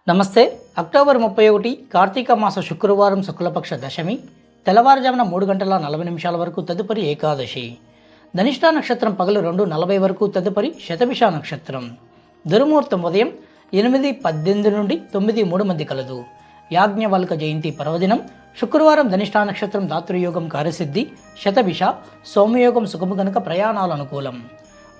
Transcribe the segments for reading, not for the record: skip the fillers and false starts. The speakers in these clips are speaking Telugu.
నమస్తే. అక్టోబర్ 31 కార్తీక మాస శుక్రవారం శుక్లపక్ష దశమి తెల్లవారుజామున 3 గంటల 40 నిమిషాల వరకు తదుపరి ఏకాదశి. ధనిష్ఠా నక్షత్రం పగలు 2:40 వరకు తదుపరి శతభిష నక్షత్రం. దుర్ముహూర్తం ఉదయం 8:18 నుండి 9:03 మధ్య కలదు. యాజ్ఞవల్క జయంతి పర్వదినం శుక్రవారం. ధనిష్ఠా నక్షత్రం దాతృయోగం కార్యసిద్ధి, శతభిష సౌమ్యయోగం సుఖము గనుక ప్రయాణాలు అనుకూలం.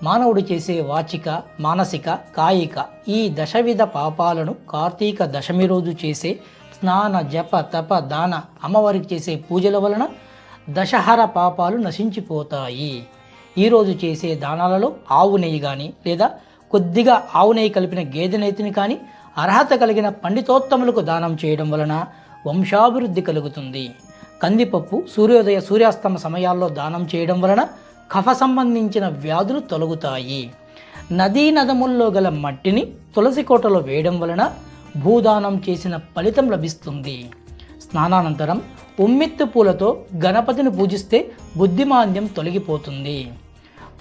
మానవుడు చేసే వాచిక, మానసిక, కాయిక ఈ దశవిధ పాపాలను కార్తీక దశమి రోజు చేసే స్నాన, జప, తప, దాన, అమ్మవారికి చేసే పూజల వలన దశహర పాపాలు నశించిపోతాయి. ఈరోజు చేసే దానాలలో ఆవు నెయ్యి కానీ లేదా కొద్దిగా ఆవు నెయ్యి కలిపిన గేదె నెయ్యిని కానీ అర్హత కలిగిన పండితోత్తములకు దానం చేయడం వలన వంశాభివృద్ధి కలుగుతుంది. కందిపప్పు సూర్యోదయ సూర్యాస్తమ సమయాల్లో దానం చేయడం వలన కఫ సంబంధించిన వ్యాధులు తొలగుతాయి. నదీ నదముల్లో గల మట్టిని తులసి కోటలో వేయడం వలన భూదానం చేసిన ఫలితం లభిస్తుంది. స్నానానంతరం ఉమ్మెత్తు పూలతో గణపతిని పూజిస్తే బుద్ధిమాంద్యం తొలగిపోతుంది.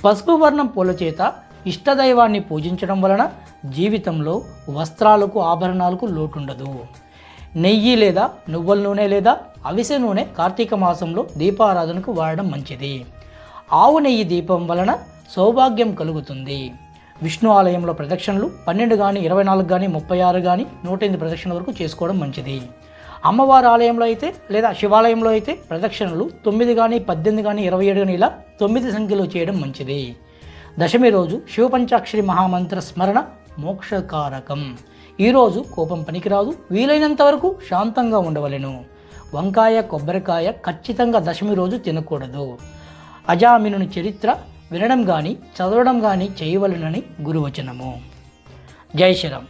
పసుపు వర్ణం పూల చేత ఇష్టదైవాన్ని పూజించడం వలన జీవితంలో వస్త్రాలకు, ఆభరణాలకు లోటుండదు. నెయ్యి లేదా నువ్వుల నూనె లేదా అవిసె నూనె కార్తీక మాసంలో దీపారాధనకు వాడడం మంచిది. ఆవు నెయ్యి దీపం వలన సౌభాగ్యం కలుగుతుంది. విష్ణు ఆలయంలో ప్రదక్షిణలు 12 కానీ 24 కానీ 36 కానీ 108 ప్రదక్షిణల వరకు చేసుకోవడం మంచిది. అమ్మవారి ఆలయంలో అయితే లేదా శివాలయంలో అయితే ప్రదక్షిణలు 9 కానీ 18 కానీ 27 కానీ ఇలా 9 సంఖ్యలో చేయడం మంచిది. దశమి రోజు శివపంచాక్షరి మహామంత్ర స్మరణ మోక్షకారకం. ఈరోజు కోపం పనికిరాదు. వీలైనంత వరకు శాంతంగా ఉండవలెను. వంకాయ, కొబ్బరికాయ ఖచ్చితంగా దశమి రోజు తినకూడదు. అజామినుని చరిత్ర వినడం కానీ చదవడం కానీ చేయవలెనని గురువచనము. జై శ్రీరామ్.